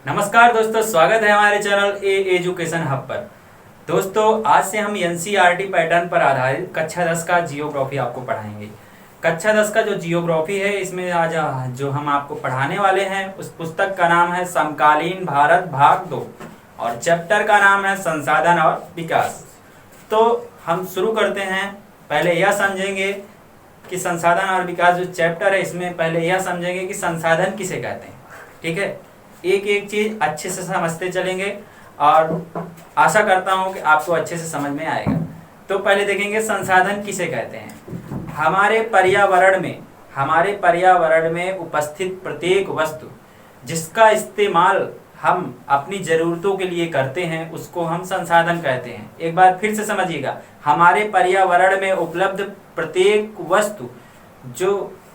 नमस्कार दोस्तों, स्वागत है हमारे चैनल एजुकेशन हब पर। दोस्तों, आज से हम एनसीईआरटी पैटर्न पर आधारित कक्षा 10 का जियोग्राफी आपको पढ़ाएंगे। कक्षा 10 का जो जियोग्राफी है, इसमें आज जो हम आपको पढ़ाने वाले हैं उस पुस्तक का नाम है समकालीन भारत भाग 2 और चैप्टर का नाम है संसाधन और विकास। तो हम शुरू करते हैं। पहले यह समझेंगे कि संसाधन और विकास जो चैप्टर है, इसमें पहले यह समझेंगे कि संसाधन किसे कहते हैं। ठीक है, एक एक चीज अच्छे से समझते चलेंगे और आशा करता हूं कि आपको अच्छे से समझ में आएगा। तो पहले देखेंगे संसाधन किसे कहते हैं। हमारे पर्यावरण में उपस्थित प्रत्येक वस्तु जिसका इस्तेमाल हम अपनी जरूरतों के लिए करते हैं उसको हम संसाधन कहते हैं। एक बार फिर से समझिएगा, हमारे पर्यावरण में उपलब्ध प्रत्येक वस्तु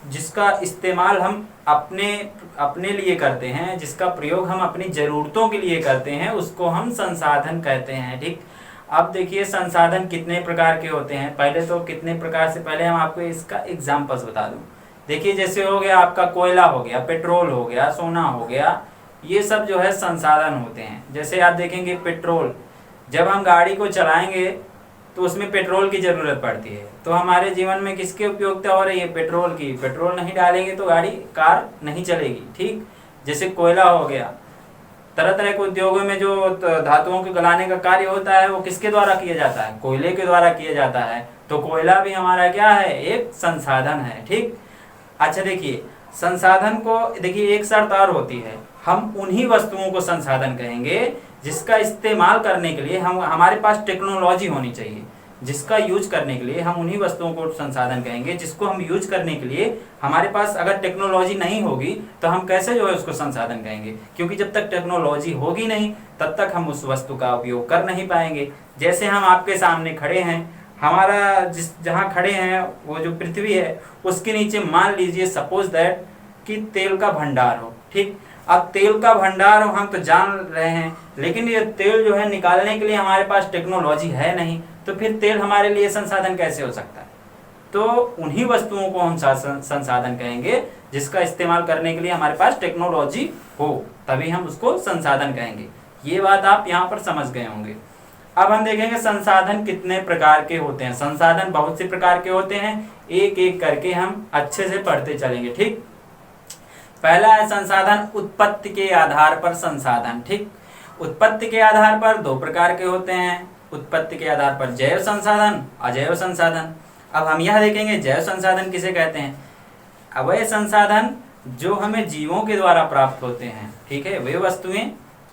जिसका इस्तेमाल हम अपने लिए करते हैं, जिसका प्रयोग हम अपनी ज़रूरतों के लिए करते हैं, उसको हम संसाधन कहते हैं। ठीक, अब देखिए संसाधन कितने प्रकार के होते हैं। पहले तो कितने प्रकार से, पहले हम आपको इसका एग्जाम्पल्स बता दूं। देखिए, जैसे हो गया आपका कोयला, हो गया पेट्रोल, हो गया सोना, हो गया, ये सब जो है संसाधन होते हैं। जैसे आप देखेंगे पेट्रोल, जब हम गाड़ी को चलाएंगे तो उसमें पेट्रोल की ज़रूरत पड़ती है। तो हमारे जीवन में किसकी उपयोगिता हो रही है? पेट्रोल की। पेट्रोल नहीं डालेंगे तो कार नहीं चलेगी। ठीक, जैसे कोयला हो गया, तरह तरह के उद्योगों में जो धातुओं के गलाने का कार्य होता है वो किसके द्वारा किया जाता है? कोयले के द्वारा किया जाता है। तो कोयला भी हमारा क्या है? एक संसाधन है। ठीक, अच्छा देखिए, संसाधन को देखिए एक शर्त और होती है, हम उन्हीं वस्तुओं को संसाधन कहेंगे जिसका इस्तेमाल करने के लिए हमारे पास टेक्नोलॉजी होनी चाहिए। जिसका यूज करने के लिए हम उन्हीं वस्तुओं को संसाधन कहेंगे जिसको हम यूज करने के लिए हमारे पास अगर टेक्नोलॉजी नहीं होगी तो हम कैसे जो है उसको संसाधन कहेंगे, क्योंकि जब तक टेक्नोलॉजी होगी नहीं तब तक हम उस वस्तु का उपयोग कर नहीं पाएंगे। जैसे हम आपके सामने खड़े हैं, हमारा जहाँ खड़े हैं वो जो पृथ्वी है उसके नीचे मान लीजिए सपोज दैट कि तेल का भंडार हो। ठीक, अब तेल का भंडार हो हम तो जान रहे हैं, लेकिन ये तेल जो है निकालने के लिए हमारे पास टेक्नोलॉजी है नहीं, तो फिर तेल हमारे लिए संसाधन कैसे हो सकता है? तो उन्हीं वस्तुओं को हम संसाधन कहेंगे जिसका इस्तेमाल करने के लिए हमारे पास टेक्नोलॉजी हो, तभी हम उसको संसाधन कहेंगे। ये बात आप यहाँ पर समझ गए होंगे। अब हम देखेंगे संसाधन कितने प्रकार के होते हैं। संसाधन बहुत से प्रकार के होते हैं, एक एक करके हम अच्छे से पढ़ते चलेंगे। ठीक, पहला है संसाधन उत्पत्ति के आधार पर संसाधन। ठीक, उत्पत्ति के आधार पर दो प्रकार के होते हैं। उत्पत्ति के आधार पर जैव संसाधन, अजैव संसाधन। अब हम यह देखेंगे जैव संसाधन किसे कहते हैं। अवैध संसाधन जो हमें जीवों के द्वारा प्राप्त होते हैं। ठीक है, वे वस्तुएं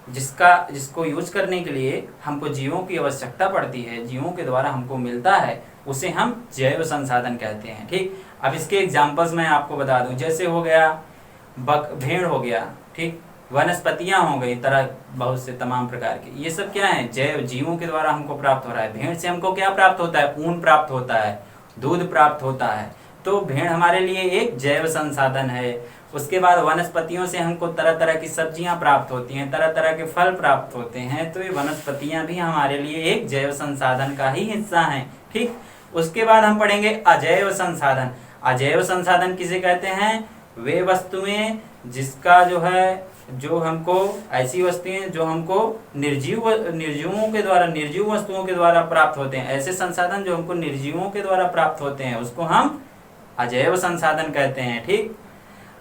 जिसको यूज करने के लिए हमको जीवों की आवश्यकता पड़ती है, जीवों के द्वारा हमको मिलता है, उसे हम जैव संसाधन कहते हैं। ठीक, अब इसके एग्जाम्पल्स मैं आपको बता दूं। जैसे हो गया भेड़ हो गया, ठीक, वनस्पतियां हो गई, तरह बहुत से तमाम प्रकार के, ये सब क्या है? जैव, जीवों के द्वारा हमको प्राप्त हो रहा है। भेड़ से हमको क्या प्राप्त होता है? ऊन प्राप्त होता है, दूध प्राप्त होता है। तो भेड़ हमारे लिए एक जैव संसाधन है। उसके बाद वनस्पतियों से हमको तरह तरह की सब्जियां प्राप्त होती हैं, तरह तरह के फल प्राप्त होते हैं। तो ये वनस्पतियां भी हमारे लिए एक जैव संसाधन का ही हिस्सा हैं। ठीक, उसके बाद हम पढ़ेंगे अजैव संसाधन। अजैव संसाधन किसे कहते हैं? वे वस्तुएं जिसका जो हमको ऐसी वस्तुएं जो हमको निर्जीव वस्तुओं के द्वारा प्राप्त होते हैं। ऐसे संसाधन जो हमको निर्जीवों के द्वारा प्राप्त होते हैं उसको हम अजैव संसाधन कहते हैं। ठीक,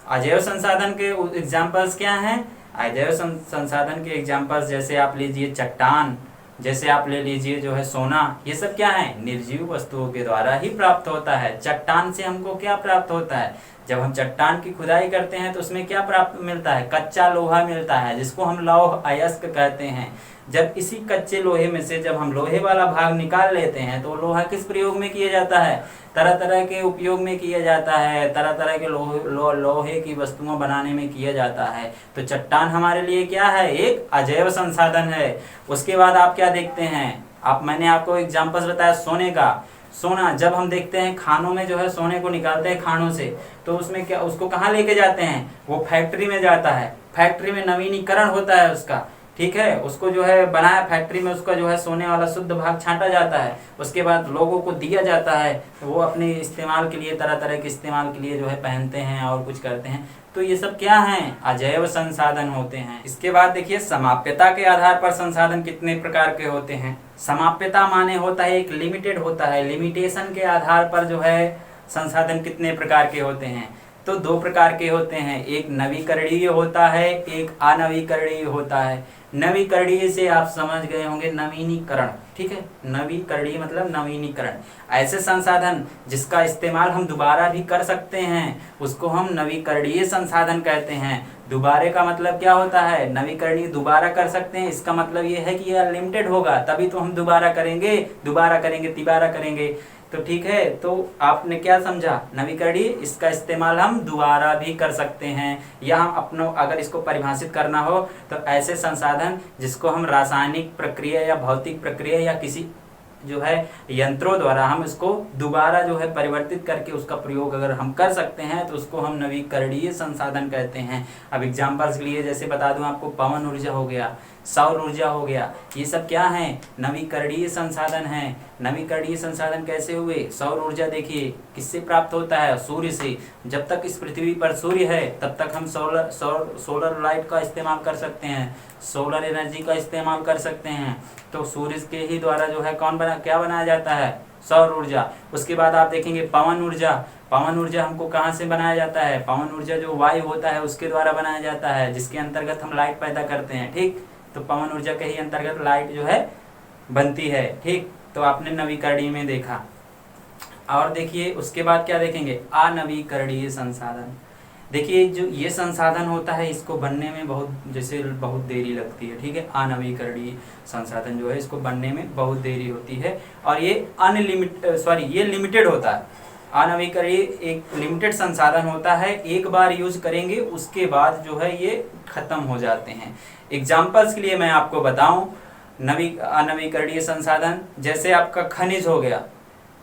अजैव संसाधन के एग्जाम्पल्स क्या हैं? अजैव संसाधन के एग्जाम्पल्स जैसे आप लीजिए चट्टान, जैसे आप ले लीजिए जो है सोना, ये सब क्या है? निर्जीव वस्तुओं के द्वारा ही प्राप्त होता है। चट्टान से हमको क्या प्राप्त होता है? जब हम चट्टान की खुदाई करते हैं तो उसमें क्या प्राप्त मिलता है? कच्चा लोहा मिलता है, जिसको हम लौह अयस्क कहते हैं। जब इसी कच्चे लोहे में से जब हम लोहे वाला भाग निकाल लेते हैं तो लोहा किस प्रयोग में किया जाता है? तरह तरह के उपयोग में किया जाता है, तरह तरह के लोहे की वस्तुएं बनाने में किया जाता है। तो चट्टान हमारे लिए क्या है? एक अजैव संसाधन है। उसके बाद आप क्या देखते हैं? मैंने आपको एग्जाम्पल्स बताया सोने का। सोना जब हम देखते हैं खानों में जो है सोने को निकालते हैं खानों से, तो उसमें क्या, उसको कहाँ लेके जाते हैं? वो फैक्ट्री में जाता है। फैक्ट्री में नवीनीकरण होता है उसका। ठीक है, उसको जो है बनाया फैक्ट्री में, उसका जो है सोने वाला शुद्ध भाग छांटा जाता है, उसके बाद लोगों को दिया जाता है, तो वो अपने इस्तेमाल के लिए, तरह तरह के इस्तेमाल के लिए जो है पहनते हैं और कुछ करते हैं। तो ये सब क्या हैं? अजैव संसाधन होते हैं। इसके बाद देखिए समाप्यता के आधार पर संसाधन कितने प्रकार के होते हैं। समाप्यता माने होता है एक लिमिटेड होता है, लिमिटेशन के आधार पर जो है संसाधन कितने प्रकार के होते हैं। तो दो प्रकार के होते हैं, एक नवीकरणीय होता है, एक अनवीकरणीय होता है। नवीकरणीय से आप समझ गए होंगे नवीनीकरण, ठीक है, नवीकरणीय मतलब नवीनीकरण, ऐसे संसाधन जिसका इस्तेमाल हम दोबारा भी कर सकते हैं उसको हम नवीकरणीय संसाधन कहते हैं। दोबारे का मतलब क्या होता है? नवीकरणीय दोबारा कर सकते हैं, इसका मतलब ये है कि यह लिमिटेड होगा, तभी तो हम दोबारा करेंगे, तिबारा करेंगे। तो ठीक है, तो आपने क्या समझा? नवीकरणीय, इसका इस्तेमाल हम दोबारा भी कर सकते हैं। या हम अपनों अगर इसको परिभाषित करना हो तो ऐसे संसाधन जिसको हम रासायनिक प्रक्रिया या भौतिक प्रक्रिया या किसी जो है यंत्रों द्वारा हम इसको दोबारा जो है परिवर्तित करके उसका प्रयोग अगर हम कर सकते हैं तो उसको हम नवीकरणीय संसाधन कहते हैं। अब एग्जांपल्स के लिए जैसे बता दूं आपको, पवन ऊर्जा हो गया, सौर ऊर्जा हो गया, ये सब क्या है? नवीकरणीय संसाधन है। नवीकरणीय संसाधन कैसे हुए? सौर ऊर्जा देखिए किससे प्राप्त होता है? सूर्य से। जब तक इस पृथ्वी पर सूर्य है तब तक हम सोलर लाइट का इस्तेमाल कर सकते हैं, सोलर एनर्जी का इस्तेमाल कर सकते हैं। तो सूर्य के ही द्वारा जो है क्या बनाया जाता है? सौर ऊर्जा। उसके बाद आप देखेंगे पवन ऊर्जा। पवन ऊर्जा हमको कहाँ से बनाया जाता है? पवन ऊर्जा जो वायु होता है उसके द्वारा बनाया जाता है, जिसके अंतर्गत हम लाइट पैदा करते हैं, ठीक। तो पवन ऊर्जा के ही अंतर्गत लाइट जो है बनती है, ठीक। तो आपने नवीकरणीय में देखा। और देखिए उसके बाद क्या देखेंगे? अनवीकरणीय संसाधन। देखिए जो ये संसाधन होता है इसको बनने में बहुत देरी लगती है, ठीक है। अनवीकरणीय संसाधन जो है इसको बनने में बहुत देरी होती है और ये ये लिमिटेड होता है। अनवीकरणीय एक लिमिटेड संसाधन होता है, एक बार यूज करेंगे उसके बाद जो है ये खत्म हो जाते हैं। एग्जाम्पल्स के लिए मैं आपको बताऊं, अनवीकरणीय संसाधन जैसे आपका खनिज हो गया,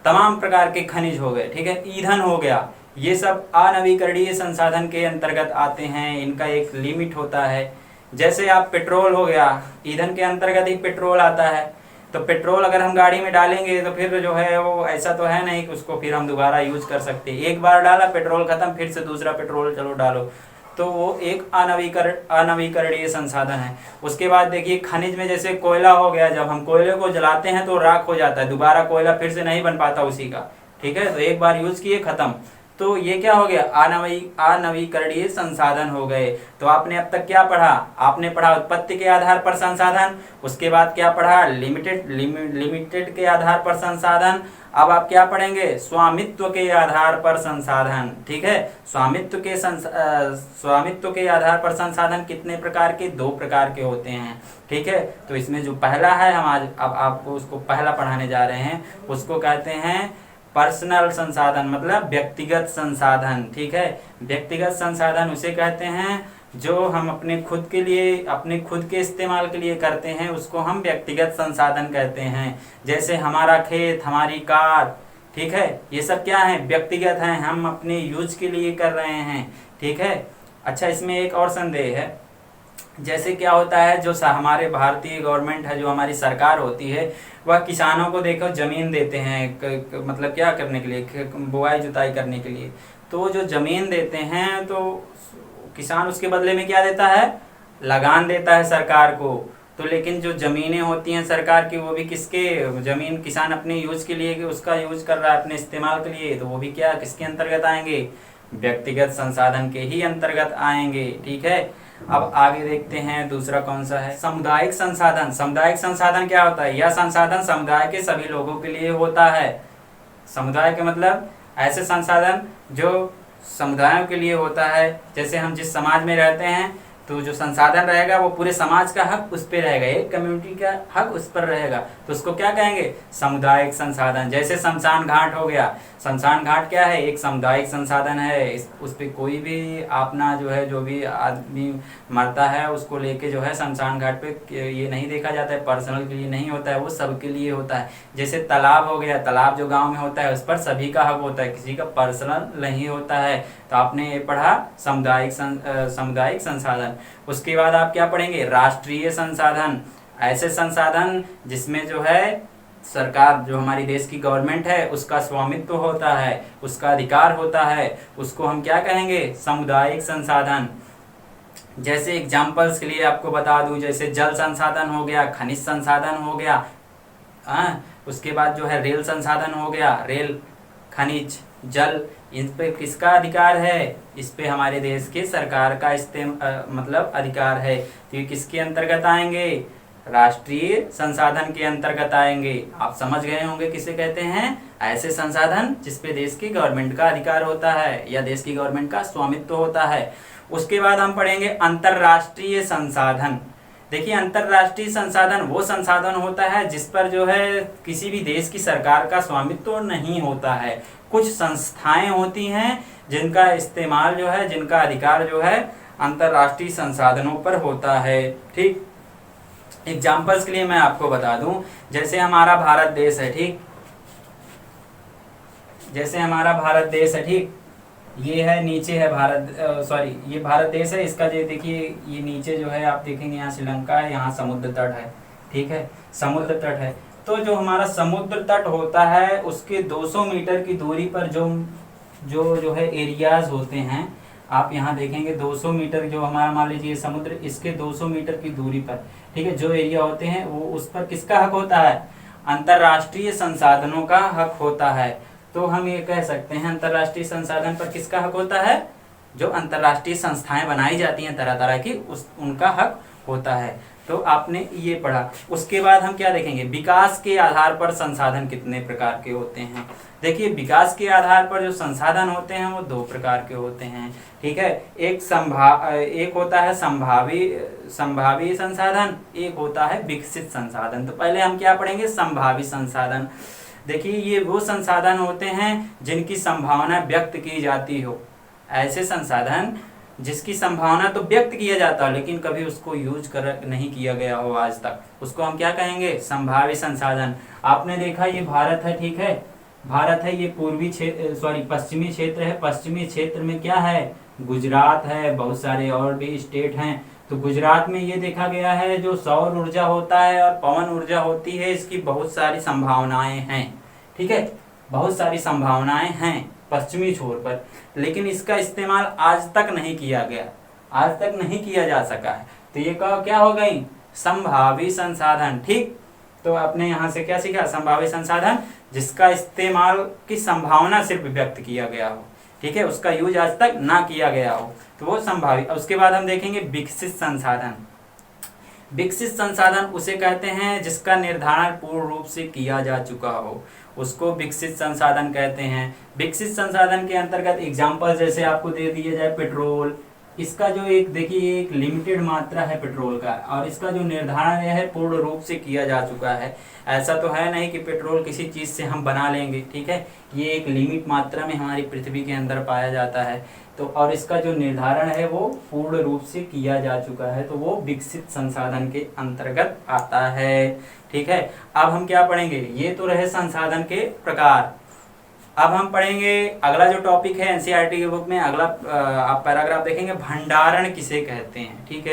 तमाम प्रकार के खनिज हो गए, ठीक है, ईंधन हो गया, ये सब अनवीकरणीय संसाधन के अंतर्गत आते हैं, इनका एक लिमिट होता है। जैसे आप पेट्रोल हो गया, ईंधन के अंतर्गत ही पेट्रोल आता है। तो पेट्रोल अगर हम गाड़ी में डालेंगे तो फिर जो है वो ऐसा तो है नहीं कि उसको फिर हम दोबारा यूज कर सकते। एक बार डाला पेट्रोल खत्म, फिर से दूसरा पेट्रोल चलो डालो, तो वो एक अनवीकरणीय संसाधन है। उसके बाद देखिए खनिज में जैसे कोयला हो गया, जब हम कोयले को जलाते हैं तो राख हो जाता है, दोबारा कोयला फिर से नहीं बन पाता उसी का, ठीक है। तो एक बार यूज किए खत्म, तो ये क्या हो गया? अनवीकरणीय संसाधन हो गए। तो आपने अब तक क्या पढ़ा? आपने पढ़ा उत्पत्ति के आधार पर संसाधन, उसके बाद क्या पढ़ा? लिमिटेड के आधार पर संसाधन। अब आप क्या पढ़ेंगे? स्वामित्व के आधार पर संसाधन, ठीक है। स्वामित्व के आधार पर संसाधन कितने प्रकार के? 2 प्रकार के होते हैं, ठीक है। तो इसमें जो पहला है, हम आज अब आपको उसको पहला पढ़ाने जा रहे हैं, उसको कहते हैं पर्सनल संसाधन, मतलब व्यक्तिगत संसाधन, ठीक है। व्यक्तिगत संसाधन उसे कहते हैं जो हम अपने खुद के लिए, अपने खुद के इस्तेमाल के लिए करते हैं, उसको हम व्यक्तिगत संसाधन कहते हैं। जैसे हमारा खेत, हमारी कार, ठीक है, ये सब क्या है? व्यक्तिगत हैं, हम अपने यूज के लिए कर रहे हैं, ठीक है। अच्छा, इसमें एक और संदेह है, जैसे क्या होता है, जो हमारे भारतीय गवर्नमेंट है, जो हमारी सरकार होती है, वह किसानों को देखो जमीन देते हैं, मतलब क्या करने के लिए? बुआई जुताई करने के लिए। तो जो जमीन देते हैं तो किसान उसके बदले में क्या देता है? लगान देता है सरकार को। तो लेकिन जो जमीनें होती हैं सरकार की, वो भी किसके? जमीन किसान अपने यूज के लिए उसका यूज कर रहा है, अपने इस्तेमाल के लिए, तो वो भी क्या किसके अंतर्गत आएंगे? व्यक्तिगत संसाधन के ही अंतर्गत आएंगे, ठीक है। अब आगे देखते हैं दूसरा कौन सा है? सामुदायिक संसाधन। सामुदायिक संसाधन क्या होता है? यह संसाधन समुदाय के सभी लोगों के लिए होता है। समुदाय के मतलब ऐसे संसाधन जो समुदायों के लिए होता है। जैसे हम जिस समाज में रहते हैं तो जो संसाधन रहेगा वो पूरे समाज का हक उस पर रहेगा, एक कम्युनिटी का हक उस पर रहेगा, तो उसको क्या कहेंगे? सामुदायिक संसाधन। जैसे शमशान घाट हो गया, शमशान घाट क्या है? एक सामुदायिक संसाधन है। उस पर कोई भी अपना जो है, जो भी आदमी मरता है उसको लेके जो है शमशान घाट पे ये नहीं देखा जाता है, पर्सनल के लिए नहीं होता है, वो सबके लिए होता है। जैसे तालाब हो गया, तालाब जो गाँव में होता है उस पर सभी का हक होता है, किसी का पर्सनल नहीं होता है। तो आपने ये पढ़ा सामुदायिक संसाधन। उसके बाद आप क्या पढ़ेंगे, राष्ट्रीय संसाधन, ऐसे संसाधन जिसमें जो है सरकार, जो हमारी देश की गवर्नमेंट है, उसका स्वामित्व होता है, उसका अधिकार होता है, उसको हम क्या कहेंगे, सामुदायिक संसाधन। जैसे एग्जाम्पल्स के लिए आपको बता दूं, जैसे जल संसाधन हो गया, खनिज संसाधन हो गया, उसके बाद जो है रेल संसाधन हो गया, रेल, खनिज, जल, इन पे किसका अधिकार है, इस पे हमारे देश के सरकार का मतलब अधिकार है। तो ये किसके अंतर्गत आएंगे, राष्ट्रीय संसाधन के अंतर्गत आएंगे। आप समझ गए होंगे किसे कहते हैं, ऐसे संसाधन जिसपे देश की गवर्नमेंट का अधिकार होता है या देश की गवर्नमेंट का स्वामित्व होता है। उसके बाद हम पढ़ेंगे अंतरराष्ट्रीय संसाधन। देखिए, अंतरराष्ट्रीय संसाधन वो संसाधन होता है जिस पर जो है किसी भी देश की सरकार का स्वामित्व नहीं होता है। कुछ संस्थाएं होती हैं जिनका इस्तेमाल जो है, जिनका अधिकार जो है अंतरराष्ट्रीय संसाधनों पर होता है। ठीक, एग्जाम्पल्स के लिए मैं आपको बता दूं, जैसे हमारा भारत देश है, ठीक, जैसे हमारा भारत देश है, ठीक, ये है, नीचे है भारत, सॉरी, ये भारत देश है, इसका जो देखिए ये नीचे जो है आप देखेंगे यहाँ श्रीलंका है, यहाँ समुद्र तट है, ठीक है, समुद्र तट है। तो जो हमारा समुद्र तट होता है उसके 200 मीटर की दूरी पर जो है एरियाज होते हैं, आप यहाँ देखेंगे 200 मीटर, जो हमारा मान लीजिए समुद्र, इसके 200 मीटर की दूरी पर, ठीक है, जो एरिया होते हैं वो, उस पर किसका हक होता है, अंतरराष्ट्रीय संसाधनों का हक होता है। तो हम ये कह सकते हैं अंतरराष्ट्रीय संसाधन पर किसका हक होता है, जो अंतरराष्ट्रीय संस्थाएं बनाई जाती हैं तरह तरह की, उनका हक होता है। तो आपने ये पढ़ा। उसके बाद हम क्या देखेंगे, विकास के आधार पर संसाधन कितने प्रकार के होते हैं। देखिए, विकास के आधार पर जो संसाधन होते हैं वो 2 प्रकार के होते हैं, ठीक है। एक होता है संभावी संसाधन, एक होता है विकसित संसाधन। तो पहले हम क्या पढ़ेंगे, संभावी संसाधन। देखिए, ये वो संसाधन होते हैं जिनकी संभावना व्यक्त की जाती हो। ऐसे संसाधन जिसकी संभावना तो व्यक्त किया जाता हो लेकिन कभी उसको यूज नहीं किया गया हो आज तक, उसको हम क्या कहेंगे, संभावी संसाधन। आपने देखा ये भारत है, ठीक है, भारत है, ये पश्चिमी क्षेत्र है। पश्चिमी क्षेत्र में क्या है, गुजरात है, बहुत सारे और भी स्टेट हैं। तो गुजरात में ये देखा गया है जो सौर ऊर्जा होता है और पवन ऊर्जा होती है, इसकी बहुत सारी संभावनाएं हैं, ठीक है, बहुत सारी संभावनाएं हैं पश्चिमी छोर पर, लेकिन इसका इस्तेमाल आज तक नहीं किया गया, आज तक नहीं किया जा सका है। तो ये क्या हो गई, संभावी संसाधन, ठीक। तो आपने यहाँ से क्या सीखा, संभावी संसाधन जिसका इस्तेमाल की संभावना सिर्फ व्यक्त किया गया हो, ठीक है, उसका यूज आज तक ना किया गया हो, तो वो संभावी। उसके बाद हम देखेंगे विकसित संसाधन। विकसित संसाधन उसे कहते हैं जिसका निर्धारण पूर्ण रूप से किया जा चुका हो, उसको विकसित संसाधन कहते हैं। विकसित संसाधन के अंतर्गत एग्जाम्पल जैसे आपको दे दिया जाए, पेट्रोल, इसका जो एक देखिए एक लिमिटेड मात्रा है पेट्रोल का, और इसका जो निर्धारण है पूर्ण रूप से किया जा चुका है। ऐसा तो है नहीं कि पेट्रोल किसी चीज़ से हम बना लेंगे, ठीक है, ये एक लिमिट मात्रा में हमारी पृथ्वी के अंदर पाया जाता है। तो और इसका जो निर्धारण है वो पूर्ण रूप से किया जा चुका है, तो वो विकसित संसाधन के अंतर्गत आता है, ठीक है। अब हम क्या पढ़ेंगे, ये तो रहे संसाधन के प्रकार। अब हम पढ़ेंगे अगला जो टॉपिक है एनसीईआरटी की बुक में, अगला आप पैराग्राफ देखेंगे, भंडारण किसे कहते हैं, ठीक है।